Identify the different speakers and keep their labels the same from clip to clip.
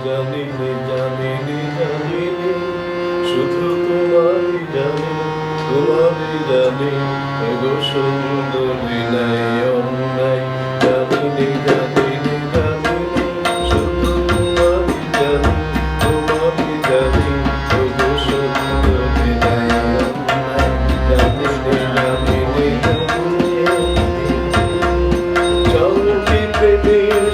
Speaker 1: জানিনি জানিনি জানিনি শুধু তোমারই জানি তোমারই জানি ওগো সুন্দরী নাই অন্যায় জানিনি জানিনি জানিনি শুধু তোমারই জানি তোমারই জানি ওগো সুন্দরী নাই অন্যায় জানিনি জানিনি জানিনি চলতি প্রেমের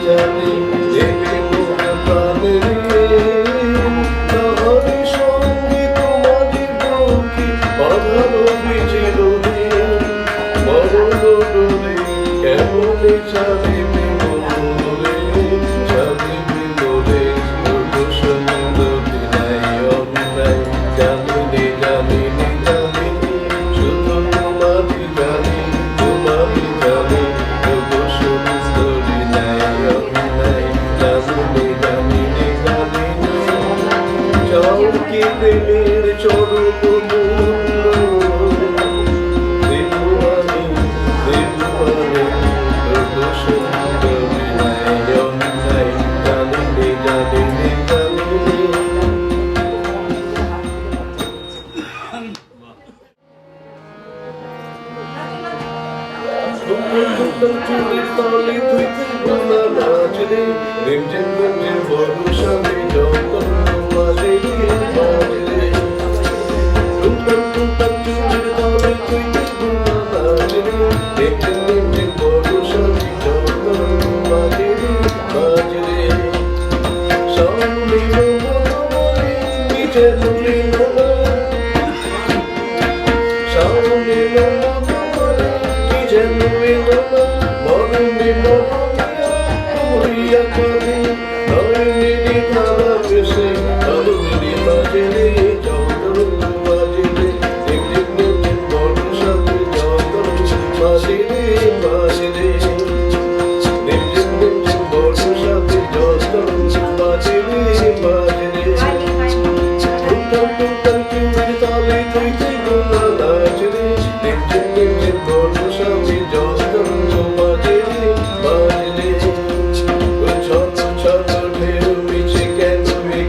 Speaker 1: জানি দেবে মোরা প্রাণের তাহারে সঙ্গে তোমাদের বুকে বাঁধানো বীজের মরণ ডোরে কেমনে চালিবে মোরে চালিবে মোরে ওগো সুন্দরী নাই অন্যায় জানিনি জানিনি জানিনি শুধু তোমারই জানি তোমারই জানি ওগো সুন্দরী নাই অন্যায় জানিনি জানিনি জানিনি যাও কি প্রেমের চরণ দেবুয়ানি দেবুয়ানি ওগো সুন্দরী নাই অন্যায় জানিনি জানিনি জানিনি চুলের তলে ধুইতে গোলা নাচরে রিমঝিম রিমঝিম বর্ষাতে যতন মাঝে মাঝে টুকটাক টুকটাক চুলের তলে ধুইতে গোলা নাচরে রিমঝিম রিমঝিম বর্ষাতে যতন মাঝে মাঝে সামনে মনে নিচে নুলি সামনে মনে নিচে নুলি মরণে মরিয়া কাঁদে আলুমিনি থালা পেশে আলুমিনি বাজে রে যতন বাজে রে দিন দিন দিন দিন বর্ষাতে যতন বাজে রে বাজে রে দিন দিন দিন দিন বর্ষাতে যতন বাজে রে বাজে রে টুকটাক টুকটাক চুড়ির তালে তুইতে গোলা নাচ রে দিন দিন দিন দিন বর্ষাতে যতন বাজে রে বাজে রে ছোট ছোট ঢেউ মিছে কেন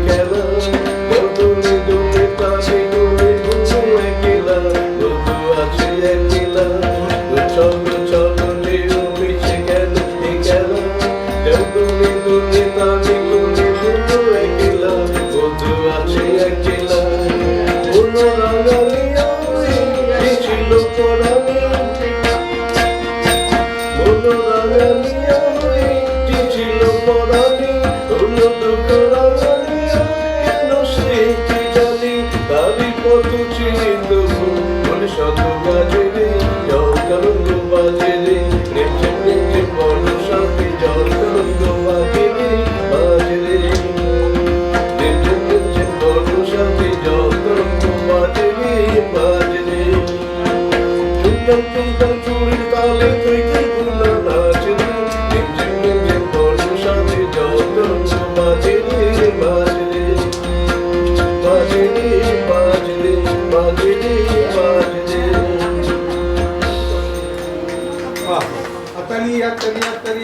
Speaker 1: খেলা বদলে দোলে তালে দোলে ঘুমো একলা বধু আছে একলা ছোট ছোট ঢেউ মিছে কেন খেলা বদলে দোলে তালে দোলে ঘুমো একলা বধু আছে একলা কোনো রাঙালিয়া ছিল পরাণী কোনো রাঙালিয়া ছিল পরাণী কোনো দুঃখ রাঙালিয়া কেন সে কি জানি তারই কত চিনি তবু বলে শত বাজে রে জল তরঙ্গ বাজে রে রিমঝিম রিমঝিম বর্ষাতে জল তরঙ্গ বাজে রে বাজে রে রিমঝিম রিমঝিম বর্ষাতে জল তরঙ্গ বাজে রে বাজে রে টুকটাক টুকটাক চুড়ির তালে তুইতে গোলা নাচ রে রিমঝিম রিমঝিম বর্ষাতে জল তরঙ্গ বাজে রে বাজে রে বাজে রে বাজে রে বাজে রে বাজে রে
Speaker 2: Atali, atali, atali.